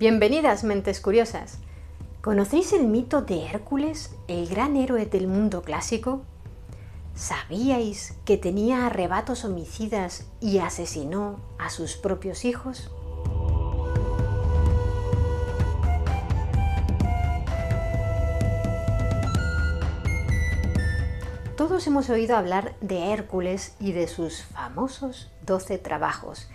Bienvenidas, mentes curiosas. ¿Conocéis el mito de Hércules, el gran héroe del mundo clásico? ¿Sabíais que tenía arrebatos homicidas y asesinó a sus propios hijos? Todos hemos oído hablar de Hércules y de sus famosos 12 trabajos,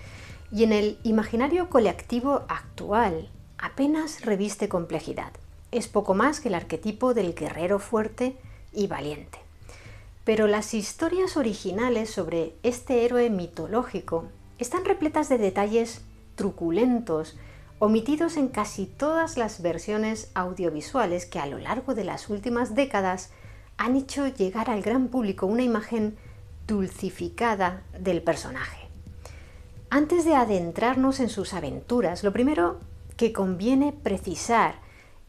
y en el imaginario colectivo actual apenas reviste complejidad. Es poco más que el arquetipo del guerrero fuerte y valiente. Pero las historias originales sobre este héroe mitológico están repletas de detalles truculentos, omitidos en casi todas las versiones audiovisuales que a lo largo de las últimas décadas han hecho llegar al gran público una imagen dulcificada del personaje. Antes de adentrarnos en sus aventuras, lo primero que conviene precisar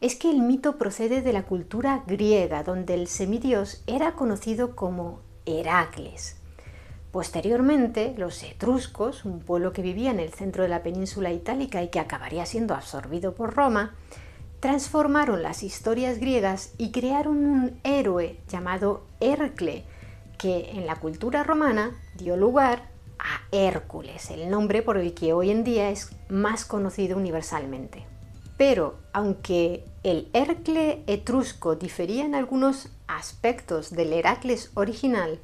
es que el mito procede de la cultura griega, donde el semidios era conocido como Heracles. Posteriormente, los etruscos, un pueblo que vivía en el centro de la península itálica y que acabaría siendo absorbido por Roma, transformaron las historias griegas y crearon un héroe llamado Hercle, que en la cultura romana dio lugar a Hércules, el nombre por el que hoy en día es más conocido universalmente. Pero, aunque el Hercle etrusco difería en algunos aspectos del Heracles original,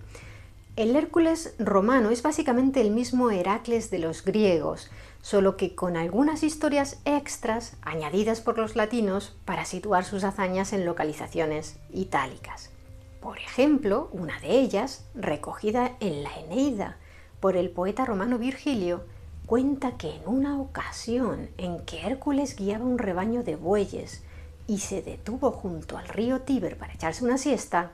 el Hércules romano es básicamente el mismo Heracles de los griegos, solo que con algunas historias extras añadidas por los latinos para situar sus hazañas en localizaciones itálicas. Por ejemplo, una de ellas, recogida en la Eneida por el poeta romano Virgilio, cuenta que en una ocasión en que Hércules guiaba un rebaño de bueyes y se detuvo junto al río Tíber para echarse una siesta,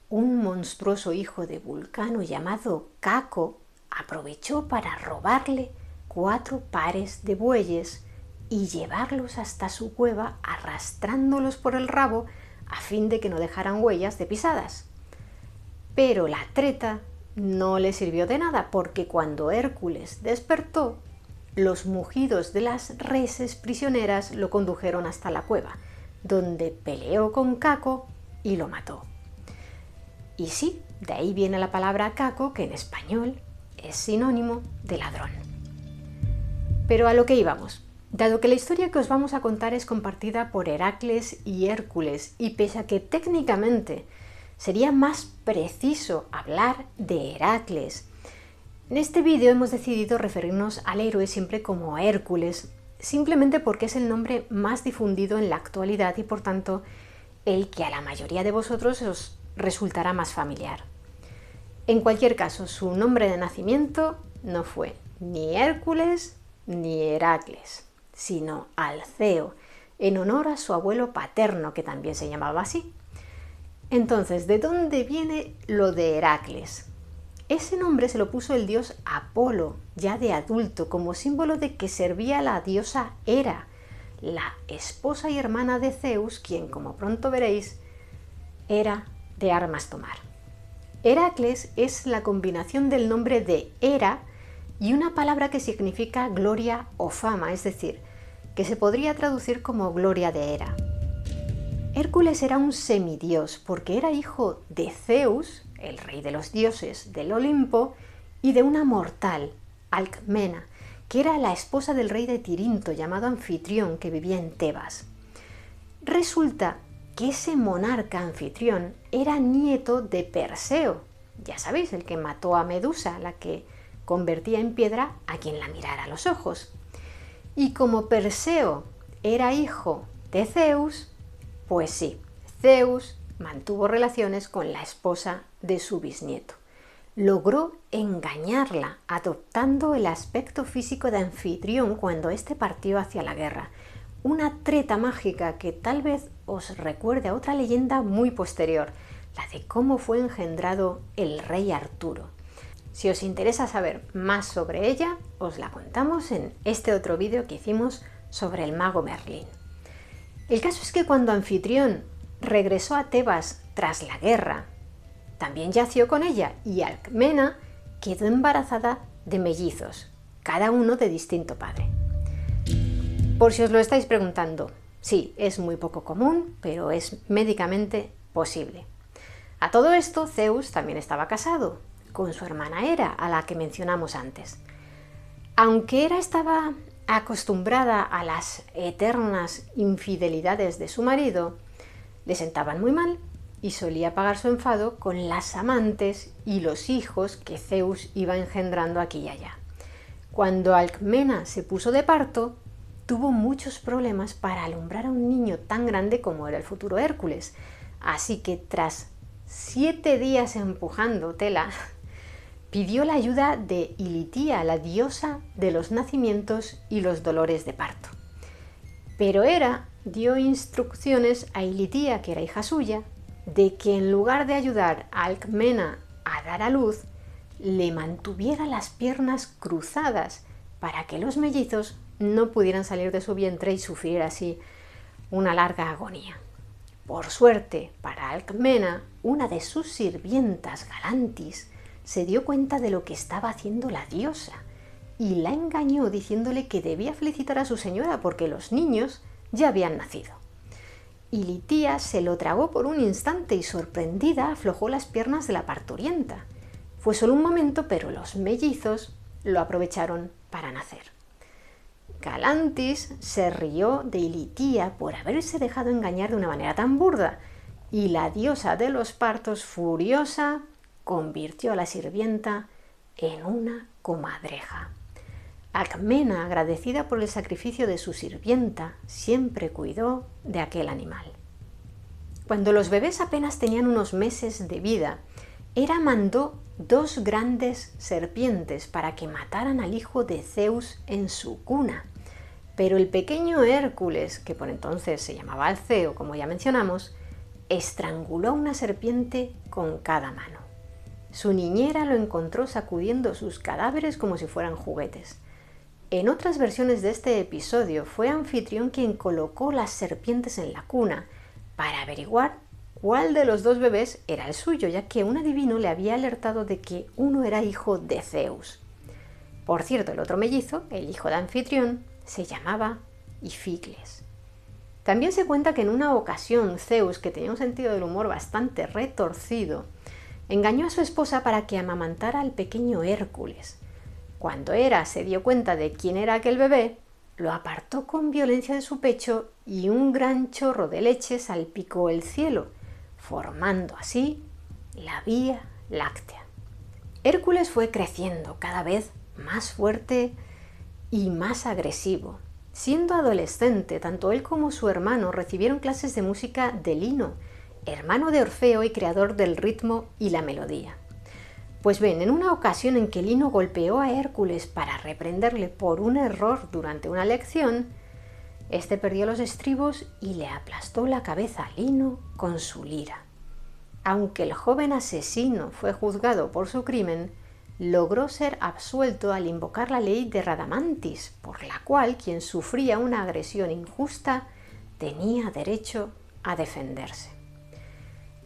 un monstruoso hijo de Vulcano llamado Caco aprovechó para robarle 4 pares de bueyes y llevarlos hasta su cueva arrastrándolos por el rabo a fin de que no dejaran huellas de pisadas. Pero la treta no le sirvió de nada, porque cuando Hércules despertó, los mugidos de las reses prisioneras lo condujeron hasta la cueva, donde peleó con Caco y lo mató. Y sí, de ahí viene la palabra caco, que en español es sinónimo de ladrón. Pero a lo que íbamos. Dado que la historia que os vamos a contar es compartida por Heracles y Hércules, y pese a que técnicamente sería más preciso hablar de Heracles, en este vídeo hemos decidido referirnos al héroe siempre como Hércules, simplemente porque es el nombre más difundido en la actualidad y por tanto el que a la mayoría de vosotros os resultará más familiar. En cualquier caso, su nombre de nacimiento no fue ni Hércules ni Heracles, sino Alceo, en honor a su abuelo paterno, que también se llamaba así. Entonces, ¿de dónde viene lo de Heracles? Ese nombre se lo puso el dios Apolo, ya de adulto, como símbolo de que servía a la diosa Hera, la esposa y hermana de Zeus, quien, como pronto veréis, era de armas tomar. Heracles es la combinación del nombre de Hera y una palabra que significa gloria o fama, es decir, que se podría traducir como gloria de Hera. Hércules era un semidios porque era hijo de Zeus, el rey de los dioses del Olimpo, y de una mortal, Alcmena, que era la esposa del rey de Tirinto llamado Anfitrión, que vivía en Tebas. Resulta que ese monarca Anfitrión era nieto de Perseo, ya sabéis, el que mató a Medusa, la que convertía en piedra a quien la mirara a los ojos. Y como Perseo era hijo de Zeus, pues sí, Zeus mantuvo relaciones con la esposa de su bisnieto. Logró engañarla, adoptando el aspecto físico de Anfitrión cuando éste partió hacia la guerra. Una treta mágica que tal vez os recuerde a otra leyenda muy posterior, la de cómo fue engendrado el rey Arturo. Si os interesa saber más sobre ella, os la contamos en este otro vídeo que hicimos sobre el mago Merlín. El caso es que cuando Anfitrión regresó a Tebas tras la guerra, también yació con ella y Alcmena quedó embarazada de mellizos, cada uno de distinto padre. Por si os lo estáis preguntando, sí, es muy poco común, pero es médicamente posible. A todo esto, Zeus también estaba casado con su hermana Hera, a la que mencionamos antes. Aunque Hera estaba acostumbrada a las eternas infidelidades de su marido, le sentaban muy mal y solía pagar su enfado con las amantes y los hijos que Zeus iba engendrando aquí y allá. Cuando Alcmena se puso de parto, tuvo muchos problemas para alumbrar a un niño tan grande como era el futuro Hércules, así que tras 7 días empujando tela, pidió la ayuda de Ilitía, la diosa de los nacimientos y los dolores de parto. Pero Hera dio instrucciones a Ilitía, que era hija suya, de que en lugar de ayudar a Alcmena a dar a luz, le mantuviera las piernas cruzadas para que los mellizos no pudieran salir de su vientre y sufrir así una larga agonía. Por suerte para Alcmena, una de sus sirvientas, Galantis, se dio cuenta de lo que estaba haciendo la diosa y la engañó diciéndole que debía felicitar a su señora porque los niños ya habían nacido. Ilitía se lo tragó por un instante y sorprendida aflojó las piernas de la parturienta. Fue solo un momento, pero los mellizos lo aprovecharon para nacer. Galantis se rió de Ilitía por haberse dejado engañar de una manera tan burda, y la diosa de los partos, furiosa, convirtió a la sirvienta en una comadreja. Alcmena, agradecida por el sacrificio de su sirvienta, siempre cuidó de aquel animal. Cuando los bebés apenas tenían unos meses de vida, Hera mandó 2 grandes serpientes para que mataran al hijo de Zeus en su cuna. Pero el pequeño Hércules, que por entonces se llamaba Alceo, como ya mencionamos, estranguló a una serpiente con cada mano. Su niñera lo encontró sacudiendo sus cadáveres como si fueran juguetes. En otras versiones de este episodio fue Anfitrión quien colocó las serpientes en la cuna para averiguar cuál de los 2 bebés era el suyo, ya que un adivino le había alertado de que uno era hijo de Zeus. Por cierto, el otro mellizo, el hijo de Anfitrión, se llamaba Ificles. También se cuenta que en una ocasión Zeus, que tenía un sentido del humor bastante retorcido, engañó a su esposa para que amamantara al pequeño Hércules. Cuando Hera se dio cuenta de quién era aquel bebé, lo apartó con violencia de su pecho y un gran chorro de leche salpicó el cielo, formando así la Vía Láctea. Hércules fue creciendo cada vez más fuerte y más agresivo. Siendo adolescente, tanto él como su hermano recibieron clases de música de Lino, hermano de Orfeo y creador del ritmo y la melodía. Pues bien, en una ocasión en que Lino golpeó a Hércules para reprenderle por un error durante una lección, este perdió los estribos y le aplastó la cabeza a Lino con su lira. Aunque el joven asesino fue juzgado por su crimen, logró ser absuelto al invocar la ley de Radamantis, por la cual quien sufría una agresión injusta tenía derecho a defenderse.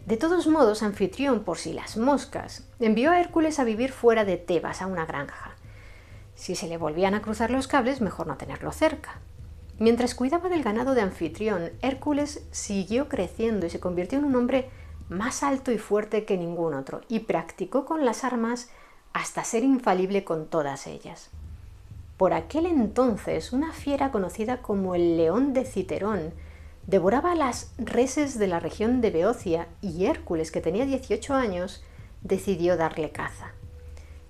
De todos modos, Anfitrión, por si las moscas, envió a Hércules a vivir fuera de Tebas, a una granja. Si se le volvían a cruzar los cables, mejor no tenerlo cerca. Mientras cuidaba del ganado de Anfitrión, Hércules siguió creciendo y se convirtió en un hombre más alto y fuerte que ningún otro, y practicó con las armas hasta ser infalible con todas ellas. Por aquel entonces, una fiera conocida como el león de Citerón devoraba las reses de la región de Beocia y Hércules, que tenía 18 años, decidió darle caza.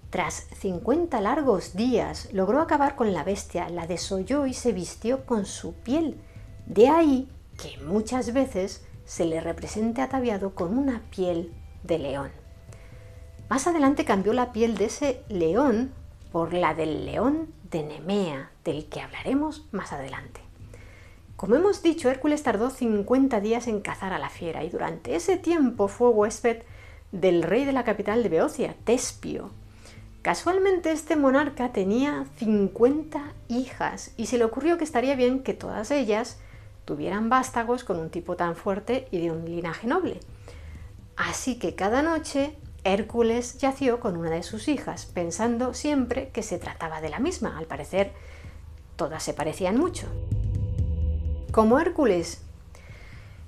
Tras 50 largos días logró acabar con la bestia, la desolló y se vistió con su piel. De ahí que muchas veces se le represente ataviado con una piel de león. Más adelante cambió la piel de ese león por la del león de Nemea, del que hablaremos más adelante. Como hemos dicho, Hércules tardó 50 días en cazar a la fiera y durante ese tiempo fue huésped del rey de la capital de Beocia, Tespio. Casualmente este monarca tenía 50 hijas y se le ocurrió que estaría bien que todas ellas tuvieran vástagos con un tipo tan fuerte y de un linaje noble. Así que cada noche Hércules yació con una de sus hijas, pensando siempre que se trataba de la misma. Al parecer, todas se parecían mucho. Como Hércules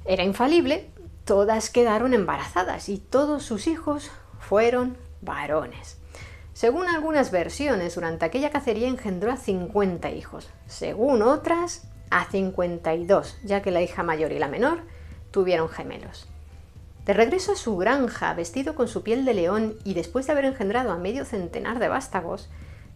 era infalible, todas quedaron embarazadas y todos sus hijos fueron varones. Según algunas versiones, durante aquella cacería engendró a 50 hijos. Según otras, a 52, ya que la hija mayor y la menor tuvieron gemelos. De regreso a su granja, vestido con su piel de león y después de haber engendrado a medio centenar de vástagos,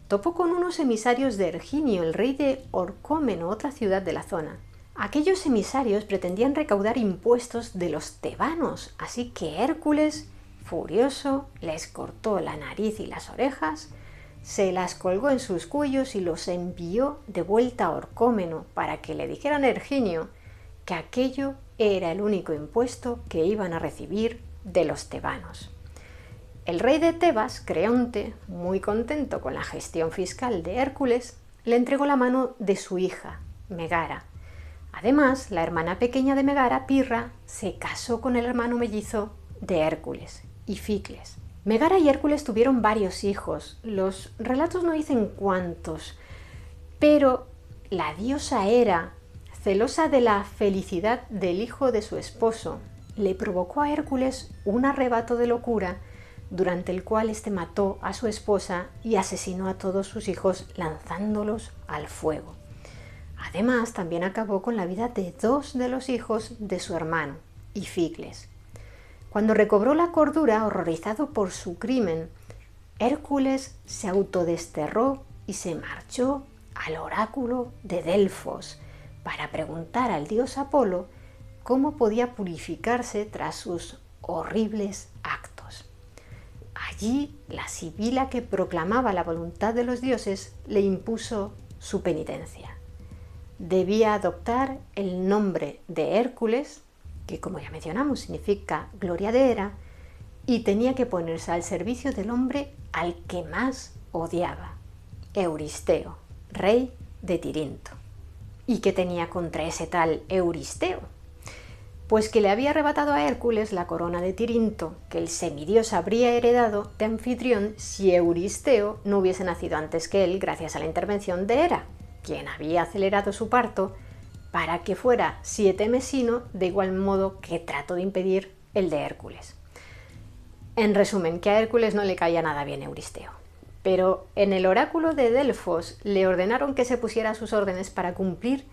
topó con unos emisarios de Erginio, el rey de Orcómeno, otra ciudad de la zona. Aquellos emisarios pretendían recaudar impuestos de los tebanos, así que Hércules, furioso, les cortó la nariz y las orejas, se las colgó en sus cuellos y los envió de vuelta a Orcómeno para que le dijeran a Erginio que aquello era el único impuesto que iban a recibir de los tebanos. El rey de Tebas, Creonte, muy contento con la gestión fiscal de Hércules, le entregó la mano de su hija, Megara. Además, la hermana pequeña de Megara, Pirra, se casó con el hermano mellizo de Hércules, Ificles. Megara y Hércules tuvieron varios hijos. Los relatos no dicen cuántos, pero la diosa Hera, celosa de la felicidad del hijo de su esposo, le provocó a Hércules un arrebato de locura durante el cual éste mató a su esposa y asesinó a todos sus hijos lanzándolos al fuego. Además, también acabó con la vida de 2 de los hijos de su hermano, Ificles. Cuando recobró la cordura, horrorizado por su crimen, Hércules se autodesterró y se marchó al oráculo de Delfos para preguntar al dios Apolo cómo podía purificarse tras sus horribles actos. Allí, la sibila que proclamaba la voluntad de los dioses le impuso su penitencia. Debía adoptar el nombre de Hércules, que como ya mencionamos significa gloria de Hera, y tenía que ponerse al servicio del hombre al que más odiaba, Euristeo, rey de Tirinto. ¿Y qué tenía contra ese tal Euristeo? Pues que le había arrebatado a Hércules la corona de Tirinto, que el semidios habría heredado de Anfitrión si Euristeo no hubiese nacido antes que él gracias a la intervención de Hera, quien había acelerado su parto para que fuera 7 mesino, de igual modo que trató de impedir el de Hércules. En resumen, que a Hércules no le caía nada bien Euristeo. Pero en el oráculo de Delfos le ordenaron que se pusiera a sus órdenes para cumplir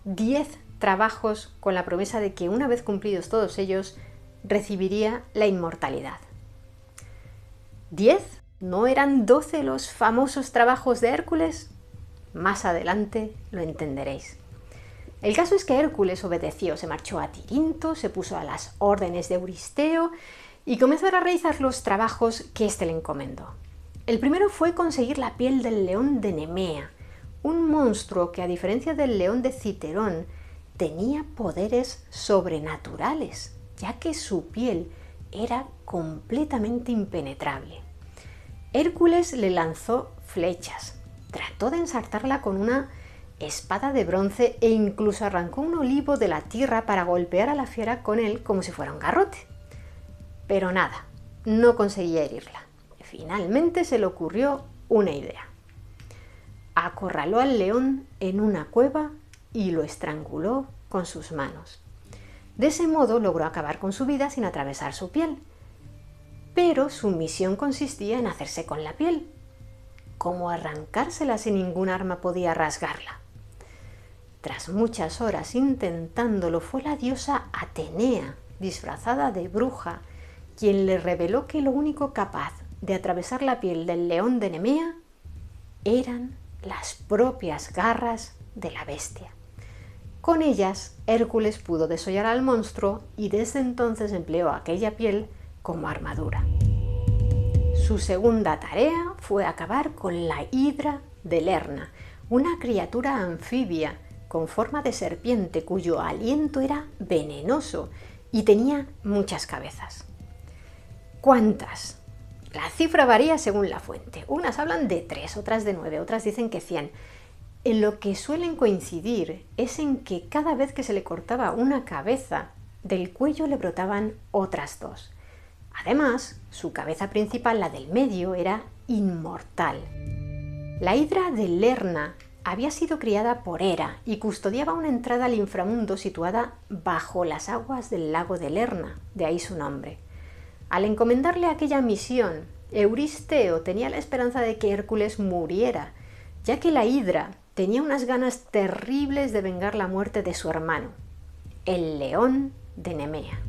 10 trabajos con la promesa de que una vez cumplidos todos ellos, recibiría la inmortalidad. ¿10? ¿No eran 12 los famosos trabajos de Hércules? Más adelante lo entenderéis. El caso es que Hércules obedeció, se marchó a Tirinto, se puso a las órdenes de Euristeo y comenzó a realizar los trabajos que éste le encomendó. El primero fue conseguir la piel del león de Nemea, un monstruo que, a diferencia del león de Citerón, tenía poderes sobrenaturales, ya que su piel era completamente impenetrable. Hércules le lanzó flechas, trató de ensartarla con una espada de bronce e incluso arrancó un olivo de la tierra para golpear a la fiera con él como si fuera un garrote. Pero nada, no conseguía herirla. Finalmente se le ocurrió una idea. Acorraló al león en una cueva y lo estranguló con sus manos. De ese modo logró acabar con su vida sin atravesar su piel. Pero su misión consistía en hacerse con la piel. ¿Cómo arrancársela si ningún arma podía rasgarla? Tras muchas horas intentándolo, fue la diosa Atenea, disfrazada de bruja, quien le reveló que lo único capaz de atravesar la piel del león de Nemea eran las propias garras de la bestia. Con ellas, Hércules pudo desollar al monstruo y desde entonces empleó aquella piel como armadura. Su segunda tarea fue acabar con la hidra de Lerna, una criatura anfibia con forma de serpiente cuyo aliento era venenoso y tenía muchas cabezas. ¿Cuántas? La cifra varía según la fuente. Unas hablan de 3, otras de 9, otras dicen que 100. En lo que suelen coincidir es en que cada vez que se le cortaba una cabeza, del cuello le brotaban otras 2. Además, su cabeza principal, la del medio, era inmortal. La hidra de Lerna había sido criada por Hera y custodiaba una entrada al inframundo situada bajo las aguas del lago de Lerna, de ahí su nombre. Al encomendarle aquella misión, Euristeo tenía la esperanza de que Hércules muriera, ya que la Hidra tenía unas ganas terribles de vengar la muerte de su hermano, el león de Nemea.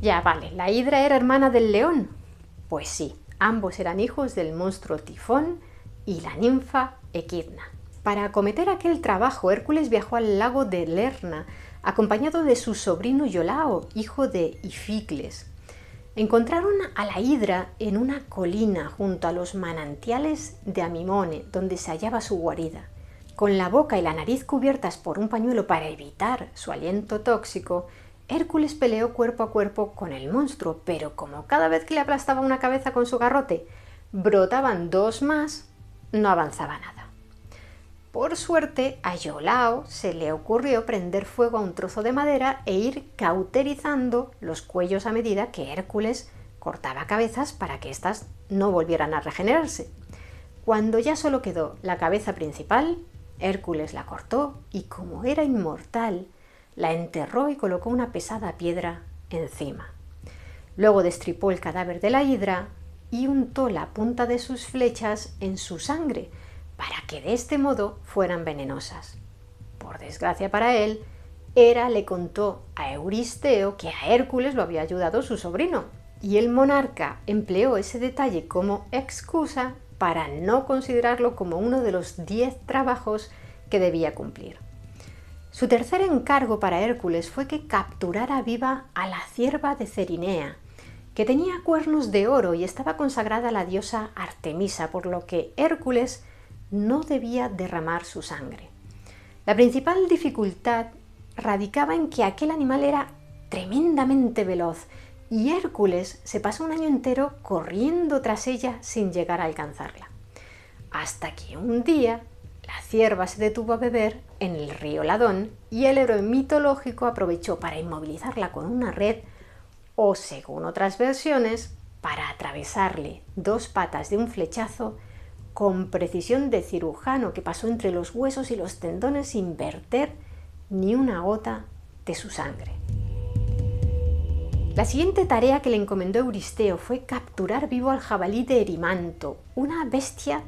Ya vale, ¿la Hidra era hermana del león? Pues sí, ambos eran hijos del monstruo Tifón y la ninfa Equidna. Para acometer aquel trabajo, Hércules viajó al lago de Lerna, acompañado de su sobrino Iolao, hijo de Ificles. Encontraron a la Hidra en una colina junto a los manantiales de Amimone, donde se hallaba su guarida. Con la boca y la nariz cubiertas por un pañuelo para evitar su aliento tóxico, Hércules peleó cuerpo a cuerpo con el monstruo, pero como cada vez que le aplastaba una cabeza con su garrote brotaban dos más, no avanzaba nada. Por suerte, a Iolao se le ocurrió prender fuego a un trozo de madera e ir cauterizando los cuellos a medida que Hércules cortaba cabezas para que éstas no volvieran a regenerarse. Cuando ya solo quedó la cabeza principal, Hércules la cortó y, como era inmortal, la enterró y colocó una pesada piedra encima. Luego destripó el cadáver de la Hidra y untó la punta de sus flechas en su sangre, para que de este modo fueran venenosas. Por desgracia para él, Hera le contó a Euristeo que a Hércules lo había ayudado su sobrino, y el monarca empleó ese detalle como excusa para no considerarlo como uno de los 10 trabajos que debía cumplir. Su tercer encargo para Hércules fue que capturara viva a la cierva de Cerinea, que tenía cuernos de oro y estaba consagrada a la diosa Artemisa, por lo que Hércules no debía derramar su sangre. La principal dificultad radicaba en que aquel animal era tremendamente veloz y Hércules se pasó un año entero corriendo tras ella sin llegar a alcanzarla. Hasta que un día la cierva se detuvo a beber en el río Ladón y el héroe mitológico aprovechó para inmovilizarla con una red o, según otras versiones, para atravesarle 2 patas de un flechazo con precisión de cirujano que pasó entre los huesos y los tendones sin verter ni una gota de su sangre. La siguiente tarea que le encomendó Euristeo fue capturar vivo al jabalí de Erimanto, una bestia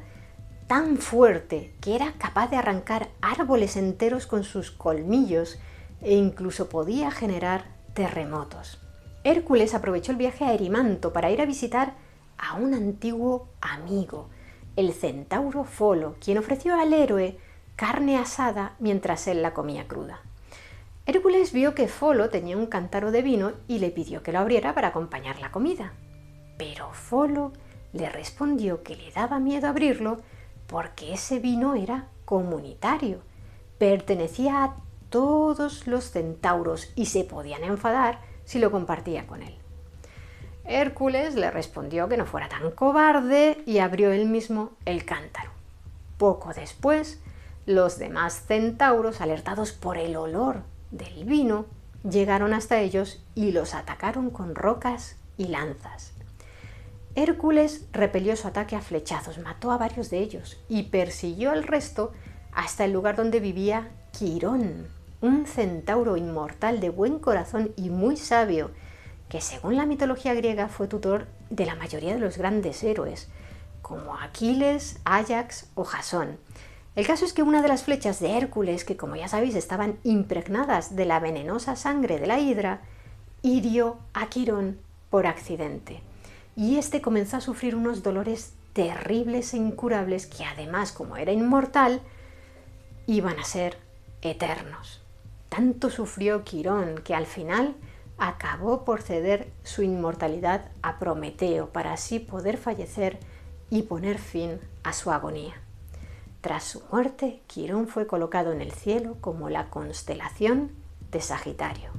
tan fuerte que era capaz de arrancar árboles enteros con sus colmillos e incluso podía generar terremotos. Hércules aprovechó el viaje a Erimanto para ir a visitar a un antiguo amigo, el centauro Folo, quien ofreció al héroe carne asada mientras él la comía cruda. Hércules vio que Folo tenía un cántaro de vino y le pidió que lo abriera para acompañar la comida. Pero Folo le respondió que le daba miedo abrirlo porque ese vino era comunitario, pertenecía a todos los centauros y se podían enfadar si lo compartía con él. Hércules le respondió que no fuera tan cobarde y abrió él mismo el cántaro. Poco después, los demás centauros, alertados por el olor del vino, llegaron hasta ellos y los atacaron con rocas y lanzas. Hércules repelió su ataque a flechazos, mató a varios de ellos y persiguió al resto hasta el lugar donde vivía Quirón, un centauro inmortal de buen corazón y muy sabio, que según la mitología griega fue tutor de la mayoría de los grandes héroes, como Aquiles, Áyax o Jasón. El caso es que una de las flechas de Hércules, que como ya sabéis estaban impregnadas de la venenosa sangre de la Hidra, hirió a Quirón por accidente. Y este comenzó a sufrir unos dolores terribles e incurables que además, como era inmortal, iban a ser eternos. Tanto sufrió Quirón que al final acabó por ceder su inmortalidad a Prometeo para así poder fallecer y poner fin a su agonía. Tras su muerte, Quirón fue colocado en el cielo como la constelación de Sagitario.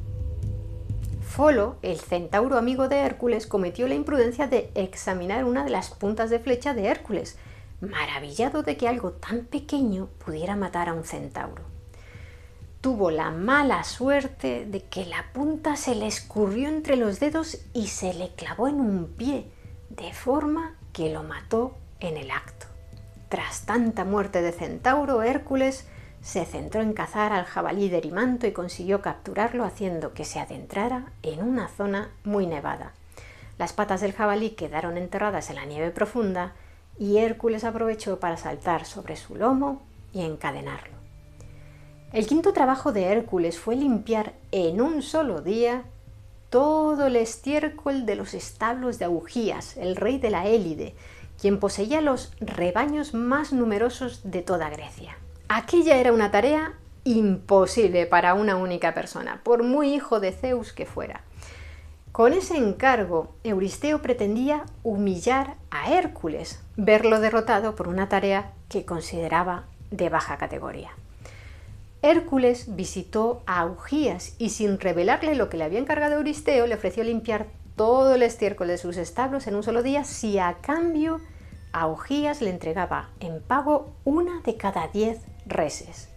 Folo, el centauro amigo de Hércules, cometió la imprudencia de examinar una de las puntas de flecha de Hércules, maravillado de que algo tan pequeño pudiera matar a un centauro. Tuvo la mala suerte de que la punta se le escurrió entre los dedos y se le clavó en un pie, de forma que lo mató en el acto. Tras tanta muerte de centauro, Hércules se centró en cazar al jabalí de Erimanto y consiguió capturarlo haciendo que se adentrara en una zona muy nevada. Las patas del jabalí quedaron enterradas en la nieve profunda y Hércules aprovechó para saltar sobre su lomo y encadenarlo. El quinto trabajo de Hércules fue limpiar en un solo día todo el estiércol de los establos de Augías, el rey de la Élide, quien poseía los rebaños más numerosos de toda Grecia. Aquella era una tarea imposible para una única persona, por muy hijo de Zeus que fuera. Con ese encargo, Euristeo pretendía humillar a Hércules, verlo derrotado por una tarea que consideraba de baja categoría. Hércules visitó a Augías y sin revelarle lo que le había encargado Euristeo, le ofreció limpiar todo el estiércol de sus establos en un solo día si a cambio Augías le entregaba en pago 1 de cada 10 reses.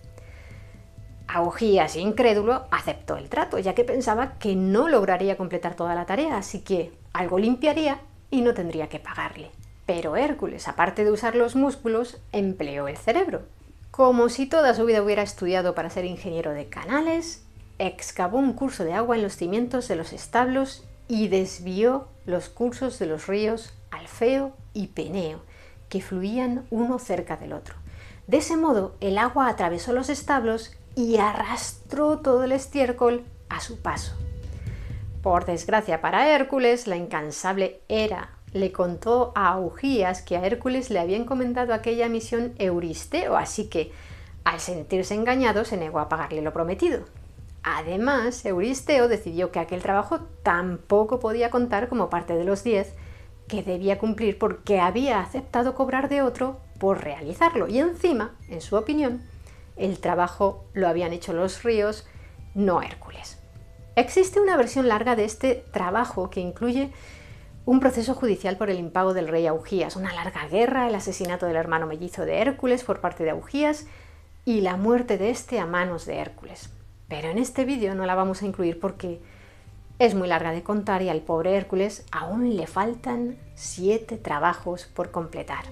Augías, incrédulo, aceptó el trato, ya que pensaba que no lograría completar toda la tarea, así que algo limpiaría y no tendría que pagarle. Pero Hércules, aparte de usar los músculos, empleó el cerebro. Como si toda su vida hubiera estudiado para ser ingeniero de canales, excavó un curso de agua en los cimientos de los establos y desvió los cursos de los ríos Alfeo y Peneo, que fluían uno cerca del otro. De ese modo, el agua atravesó los establos y arrastró todo el estiércol a su paso. Por desgracia para Hércules, la incansable Hera le contó a Augías que a Hércules le había encomendado aquella misión Euristeo, así que, al sentirse engañado, se negó a pagarle lo prometido. Además, Euristeo decidió que aquel trabajo tampoco podía contar como parte de los 10 que debía cumplir porque había aceptado cobrar de otro por realizarlo. Y encima, en su opinión, el trabajo lo habían hecho los ríos, no Hércules. Existe una versión larga de este trabajo que incluye un proceso judicial por el impago del rey Augías, una larga guerra, el asesinato del hermano mellizo de Hércules por parte de Augías y la muerte de este a manos de Hércules. Pero en este vídeo no la vamos a incluir porque es muy larga de contar y al pobre Hércules aún le faltan 7 trabajos por completar.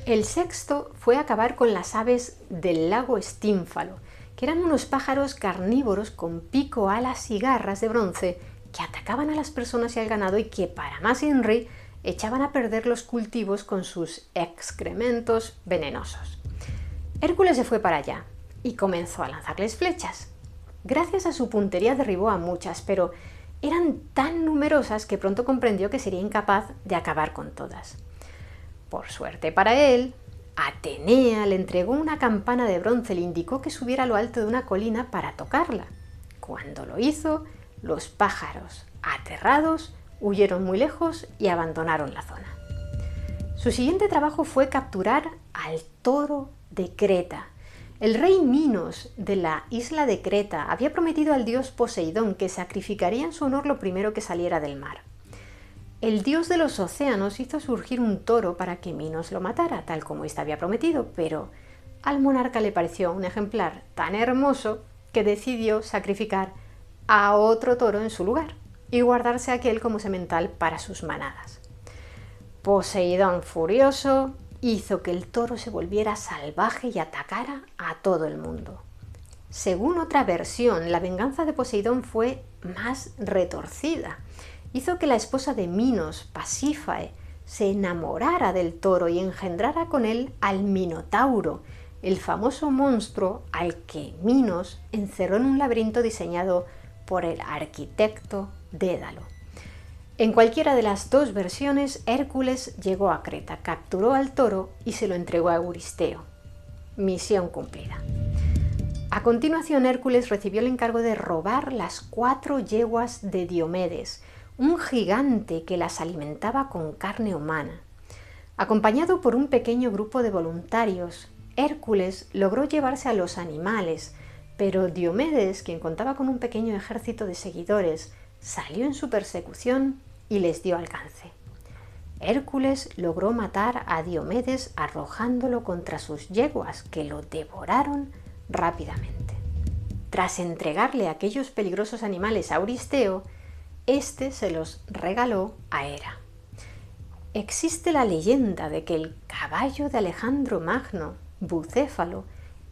El sexto fue acabar con las aves del lago Estínfalo, que eran unos pájaros carnívoros con pico, alas y garras de bronce que atacaban a las personas y al ganado y que, para más inri, echaban a perder los cultivos con sus excrementos venenosos. Hércules se fue para allá y comenzó a lanzarles flechas. Gracias a su puntería derribó a muchas, pero eran tan numerosas que pronto comprendió que sería incapaz de acabar con todas. Por suerte para él, Atenea le entregó una campana de bronce y le indicó que subiera a lo alto de una colina para tocarla. Cuando lo hizo, los pájaros, aterrados, huyeron muy lejos y abandonaron la zona. Su siguiente trabajo fue capturar al toro de Creta. El rey Minos de la isla de Creta había prometido al dios Poseidón que sacrificaría en su honor lo primero que saliera del mar. El dios de los océanos hizo surgir un toro para que Minos lo matara, tal como éste había prometido, pero al monarca le pareció un ejemplar tan hermoso que decidió sacrificar a otro toro en su lugar y guardarse aquel como semental para sus manadas. Poseidón, furioso, hizo que el toro se volviera salvaje y atacara a todo el mundo. Según otra versión, la venganza de Poseidón fue más retorcida. Hizo que la esposa de Minos, Pasífae, se enamorara del toro y engendrara con él al Minotauro, el famoso monstruo al que Minos encerró en un laberinto diseñado por el arquitecto Dédalo. En cualquiera de las dos versiones, Hércules llegó a Creta, capturó al toro y se lo entregó a Euristeo. Misión cumplida. A continuación, Hércules recibió el encargo de robar las 4 yeguas de Diomedes, un gigante que las alimentaba con carne humana. Acompañado por un pequeño grupo de voluntarios, Hércules logró llevarse a los animales, pero Diomedes, quien contaba con un pequeño ejército de seguidores, salió en su persecución y les dio alcance. Hércules logró matar a Diomedes arrojándolo contra sus yeguas, que lo devoraron rápidamente. Tras entregarle aquellos peligrosos animales a Euristeo, este se los regaló a Hera. existe la leyenda de que el caballo de Alejandro Magno, Bucéfalo,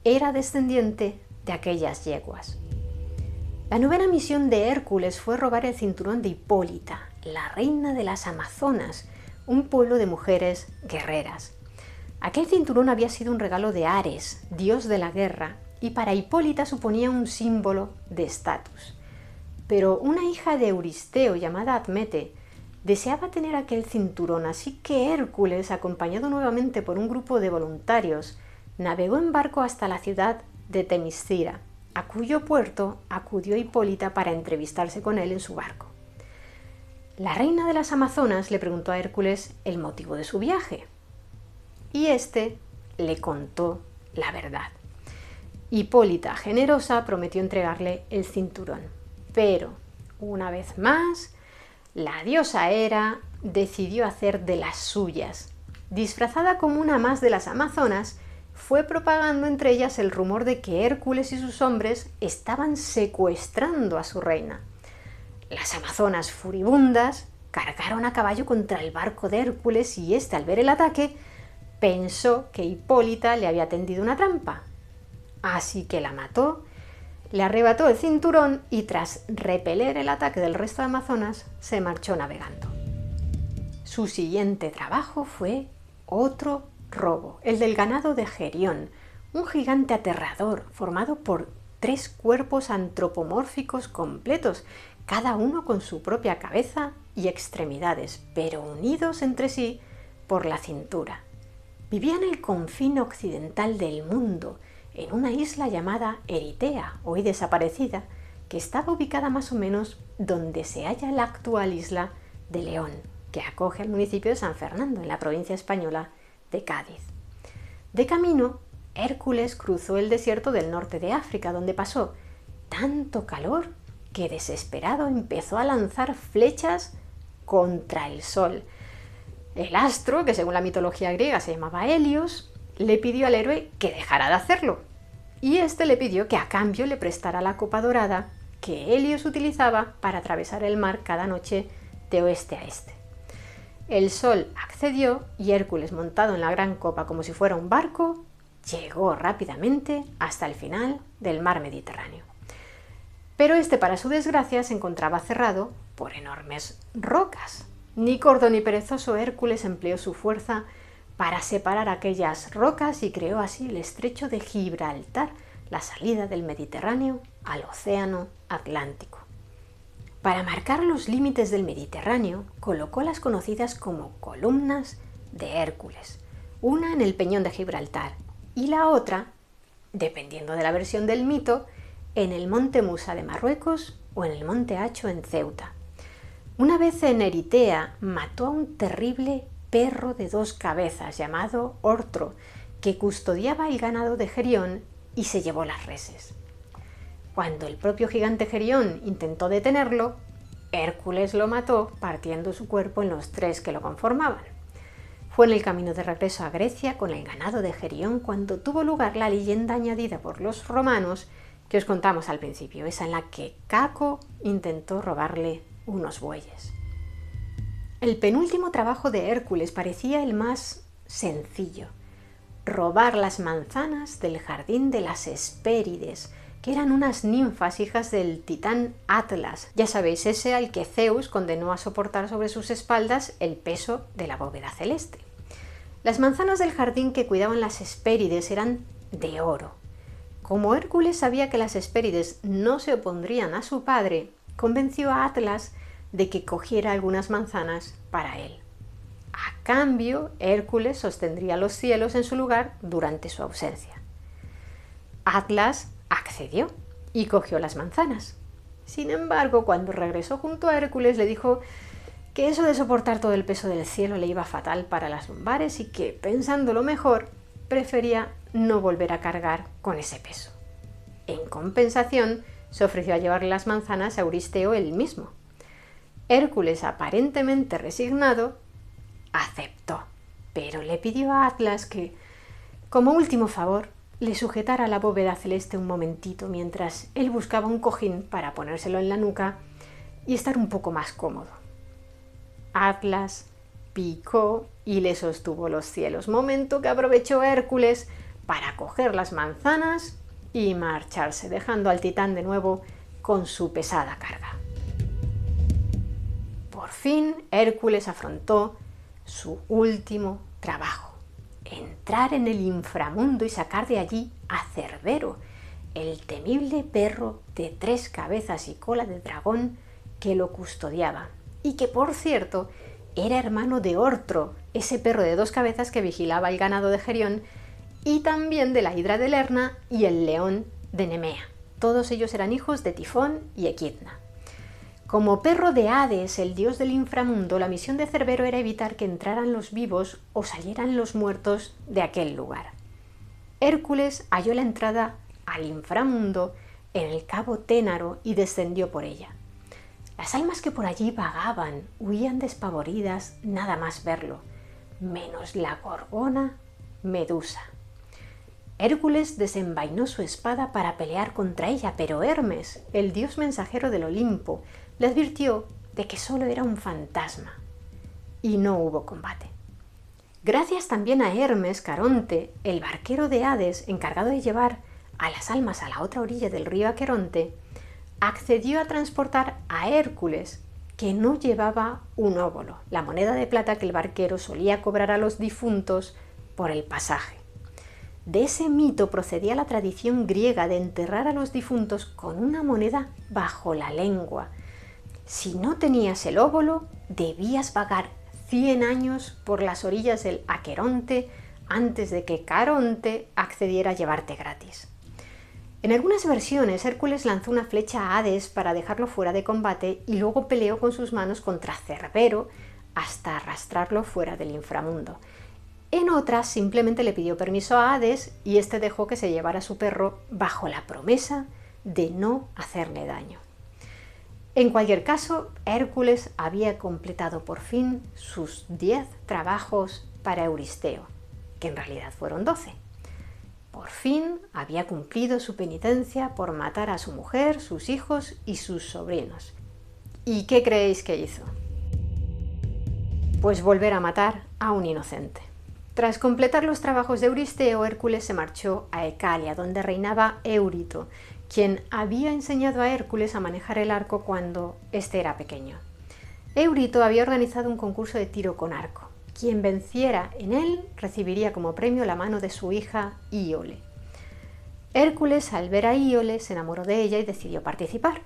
era descendiente de aquellas yeguas. La novena misión de Hércules fue robar el cinturón de Hipólita, la reina de las Amazonas, un pueblo de mujeres guerreras. Aquel cinturón había sido un regalo de Ares, dios de la guerra, y para Hipólita suponía un símbolo de estatus. Pero una hija de Euristeo llamada Admete deseaba tener aquel cinturón, así que Hércules, acompañado nuevamente por un grupo de voluntarios, navegó en barco hasta la ciudad de Temiscira, a cuyo puerto acudió Hipólita para entrevistarse con él en su barco. La reina de las Amazonas le preguntó a Hércules el motivo de su viaje, y éste le contó la verdad. Hipólita, generosa, prometió entregarle el cinturón, pero, una vez más, la diosa Hera decidió hacer de las suyas. Disfrazada como una más de las Amazonas, fue propagando entre ellas el rumor de que Hércules y sus hombres estaban secuestrando a su reina. Las Amazonas, furibundas, cargaron a caballo contra el barco de Hércules y éste, al ver el ataque, pensó que Hipólita le había tendido una trampa. Así que la mató, le arrebató el cinturón y tras repeler el ataque del resto de Amazonas, se marchó navegando. Su siguiente trabajo fue otro robo, el del ganado de Gerión, un gigante aterrador formado por 3 cuerpos antropomórficos completos, cada uno con su propia cabeza y extremidades, pero unidos entre sí por la cintura. Vivía en el confín occidental del mundo, en una isla llamada Eritea, hoy desaparecida, que estaba ubicada más o menos donde se halla la actual isla de León, que acoge al municipio de San Fernando, en la provincia española de Cádiz. De camino, Hércules cruzó el desierto del norte de África, donde pasó tanto calor que desesperado empezó a lanzar flechas contra el sol. El astro, que según la mitología griega se llamaba Helios, le pidió al héroe que dejara de hacerlo, y éste le pidió que a cambio le prestara la copa dorada que Helios utilizaba para atravesar el mar cada noche de oeste a este. El sol accedió y Hércules, montado en la gran copa como si fuera un barco, llegó rápidamente hasta el final del mar Mediterráneo. Pero este, para su desgracia, se encontraba cerrado por enormes rocas. Ni corto ni perezoso, Hércules empleó su fuerza para separar aquellas rocas y creó así el estrecho de Gibraltar, la salida del Mediterráneo al océano Atlántico. Para marcar los límites del Mediterráneo, colocó las conocidas como columnas de Hércules, una en el peñón de Gibraltar y la otra, dependiendo de la versión del mito, en el monte Musa de Marruecos o en el monte Hacho en Ceuta. Una vez en Eritea mató a un terrible perro de 2 cabezas llamado Ortro, que custodiaba el ganado de Gerión y se llevó las reses. Cuando el propio gigante Gerión intentó detenerlo, Hércules lo mató partiendo su cuerpo en los 3 que lo conformaban. Fue en el camino de regreso a Grecia con el ganado de Gerión cuando tuvo lugar la leyenda añadida por los romanos que os contamos al principio, esa en la que Caco intentó robarle unos bueyes. El penúltimo trabajo de Hércules parecía el más sencillo: robar las manzanas del jardín de las Hespérides, que eran unas ninfas hijas del titán Atlas. Ya sabéis, ese al que Zeus condenó a soportar sobre sus espaldas el peso de la bóveda celeste. Las manzanas del jardín que cuidaban las Hespérides eran de oro. Como Hércules sabía que las Hespérides no se opondrían a su padre, convenció a Atlas de que cogiera algunas manzanas para él. A cambio, Hércules sostendría los cielos en su lugar durante su ausencia. Atlas accedió y cogió las manzanas. Sin embargo, cuando regresó junto a Hércules, le dijo que eso de soportar todo el peso del cielo le iba fatal para las lumbares y que, pensándolo mejor, prefería no volver a cargar con ese peso. En compensación, se ofreció a llevarle las manzanas a Euristeo él mismo. Hércules, aparentemente resignado, aceptó, pero le pidió a Atlas que, como último favor, le sujetara la bóveda celeste un momentito mientras él buscaba un cojín para ponérselo en la nuca y estar un poco más cómodo. Atlas picó y le sostuvo los cielos, momento que aprovechó Hércules para coger las manzanas y marcharse, dejando al titán de nuevo con su pesada carga. Por fin Hércules afrontó su último trabajo: entrar en el inframundo y sacar de allí a Cerbero, el temible perro de 3 cabezas y cola de dragón que lo custodiaba, y que, por cierto, era hermano de Ortro, ese perro de 2 cabezas que vigilaba el ganado de Gerión, y también de la hidra de Lerna y el león de Nemea. Todos ellos eran hijos de Tifón y Equidna. Como perro de Hades, el dios del inframundo, la misión de Cerbero era evitar que entraran los vivos o salieran los muertos de aquel lugar. Hércules halló la entrada al inframundo en el cabo Ténaro y descendió por ella. Las almas que por allí vagaban huían despavoridas nada más verlo, menos la gorgona Medusa. Hércules desenvainó su espada para pelear contra ella, pero Hermes, el dios mensajero del Olimpo, le advirtió de que solo era un fantasma, y no hubo combate. Gracias también a Hermes, Caronte, el barquero de Hades, encargado de llevar a las almas a la otra orilla del río Aqueronte, accedió a transportar a Hércules, que no llevaba un óbolo, la moneda de plata que el barquero solía cobrar a los difuntos por el pasaje. De ese mito procedía la tradición griega de enterrar a los difuntos con una moneda bajo la lengua. Si no tenías el óbolo, debías vagar 100 años por las orillas del Aqueronte antes de que Caronte accediera a llevarte gratis. En algunas versiones, Hércules lanzó una flecha a Hades para dejarlo fuera de combate y luego peleó con sus manos contra Cerbero hasta arrastrarlo fuera del inframundo. En otras, simplemente le pidió permiso a Hades y éste dejó que se llevara a su perro bajo la promesa de no hacerle daño. En cualquier caso, Hércules había completado por fin sus 10 trabajos para Euristeo, que en realidad fueron 12. Por fin había cumplido su penitencia por matar a su mujer, sus hijos y sus sobrinos. ¿Y qué creéis que hizo? Pues volver a matar a un inocente. Tras completar los trabajos de Euristeo, Hércules se marchó a Ecalia, donde reinaba Eurito, quien había enseñado a Hércules a manejar el arco cuando éste era pequeño. Eurito había organizado un concurso de tiro con arco. Quien venciera en él recibiría como premio la mano de su hija Íole. Hércules, al ver a Íole, se enamoró de ella y decidió participar.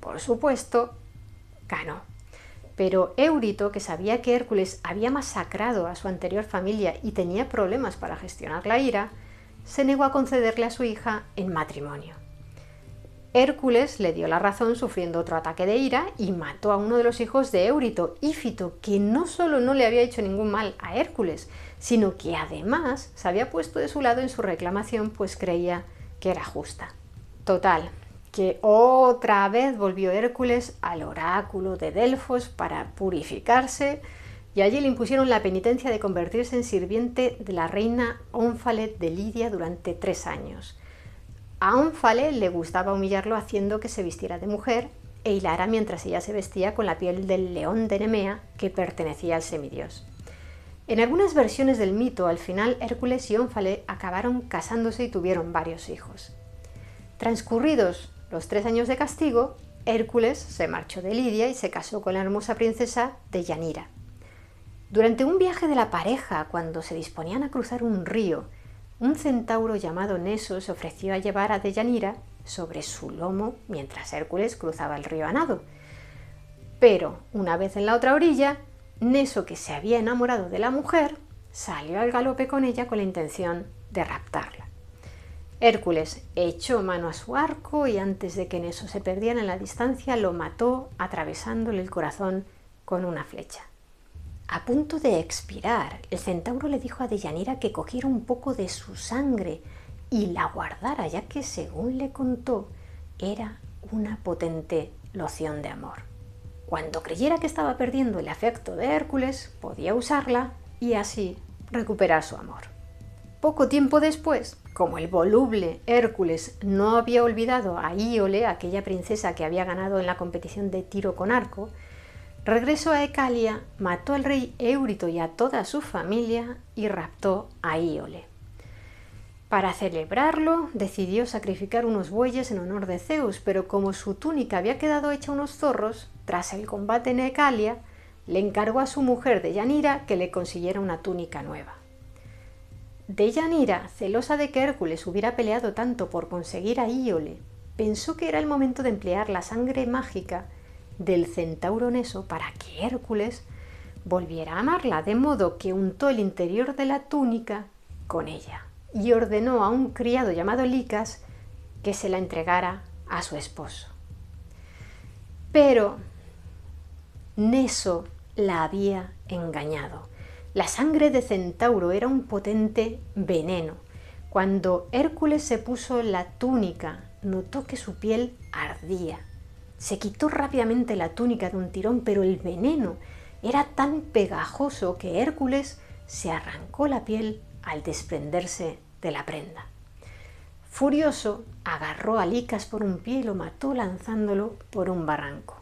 Por supuesto, ganó. Pero Eurito, que sabía que Hércules había masacrado a su anterior familia y tenía problemas para gestionar la ira, se negó a concederle a su hija en matrimonio. Hércules le dio la razón sufriendo otro ataque de ira y mató a uno de los hijos de Eurito, Ífito, que no solo no le había hecho ningún mal a Hércules, sino que además se había puesto de su lado en su reclamación, pues creía que era justa. Total, que otra vez volvió Hércules al oráculo de Delfos para purificarse y allí le impusieron la penitencia de convertirse en sirviente de la reina Ónfale de Lidia durante 3 años. A Ónfale le gustaba humillarlo haciendo que se vistiera de mujer e hilara mientras ella se vestía con la piel del león de Nemea que pertenecía al semidios. En algunas versiones del mito, al final Hércules y Ónfale acabaron casándose y tuvieron varios hijos. Transcurridos los 3 años de castigo, Hércules se marchó de Lidia y se casó con la hermosa princesa Deyanira. Durante un viaje de la pareja, cuando se disponían a cruzar un río, un centauro llamado Neso se ofreció a llevar a Deyanira sobre su lomo mientras Hércules cruzaba el río a nado. Pero, una vez en la otra orilla, Neso, que se había enamorado de la mujer, salió al galope con ella con la intención de raptarla. Hércules echó mano a su arco y antes de que Neso se perdiera en la distancia, lo mató atravesándole el corazón con una flecha. A punto de expirar, el centauro le dijo a Deyanira que cogiera un poco de su sangre y la guardara, ya que, según le contó, era una potente loción de amor. Cuando creyera que estaba perdiendo el afecto de Hércules, podía usarla y así recuperar su amor. Poco tiempo después, como el voluble Hércules no había olvidado a Íole, aquella princesa que había ganado en la competición de tiro con arco, Regresó a Ecalia, mató al rey Éurito y a toda su familia y raptó a Íole. Para celebrarlo, decidió sacrificar unos bueyes en honor de Zeus, pero como su túnica había quedado hecha unos zorros, tras el combate en Ecalia, le encargó a su mujer Deyanira que le consiguiera una túnica nueva. Deyanira, celosa de que Hércules hubiera peleado tanto por conseguir a Íole, pensó que era el momento de emplear la sangre mágica del centauro Neso para que Hércules volviera a amarla, de modo que untó el interior de la túnica con ella y ordenó a un criado llamado Licas que se la entregara a su esposo. Pero Neso la había engañado. La sangre de centauro era un potente veneno. Cuando Hércules se puso la túnica, notó que su piel ardía. Se quitó rápidamente la túnica de un tirón, pero el veneno era tan pegajoso que Hércules se arrancó la piel al desprenderse de la prenda. Furioso, agarró a Licas por un pie y lo mató lanzándolo por un barranco.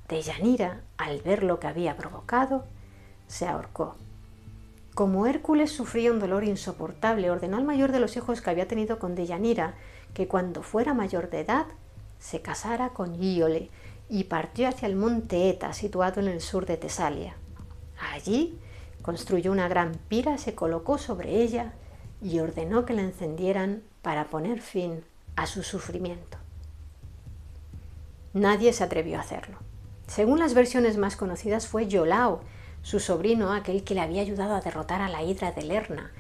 Deyanira, al ver lo que había provocado, se ahorcó. Como Hércules sufría un dolor insoportable, ordenó al mayor de los hijos que había tenido con Deyanira que cuando fuera mayor de edad se casara con Íole y partió hacia el monte Eta, situado en el sur de Tesalia. Allí construyó una gran pira, se colocó sobre ella y ordenó que la encendieran para poner fin a su sufrimiento. Nadie se atrevió a hacerlo. Según las versiones más conocidas, fue Iolao, su sobrino, aquel que le había ayudado a derrotar a la hidra de Lerna,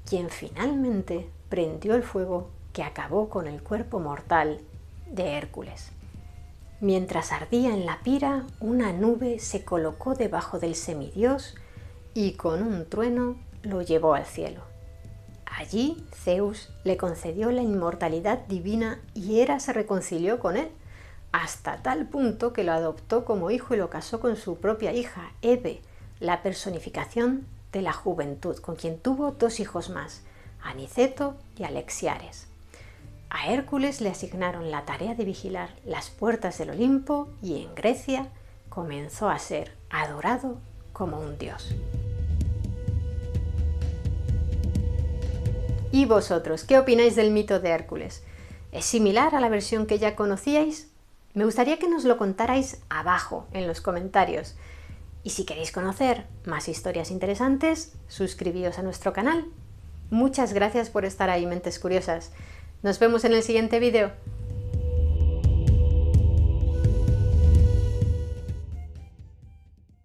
quien finalmente prendió el fuego que acabó con el cuerpo mortal de Hércules. Mientras ardía en la pira, una nube se colocó debajo del semidios y con un trueno lo llevó al cielo. Allí Zeus le concedió la inmortalidad divina y Hera se reconcilió con él, hasta tal punto que lo adoptó como hijo y lo casó con su propia hija, Hebe, la personificación de la juventud, con quien tuvo 2 hijos más, Aniceto y Alexiares. A Hércules le asignaron la tarea de vigilar las puertas del Olimpo y en Grecia comenzó a ser adorado como un dios. ¿Y vosotros, qué opináis del mito de Hércules? ¿Es similar a la versión que ya conocíais? Me gustaría que nos lo contarais abajo en los comentarios. Y si queréis conocer más historias interesantes, suscribíos a nuestro canal. Muchas gracias por estar ahí, mentes curiosas. Nos vemos en el siguiente vídeo.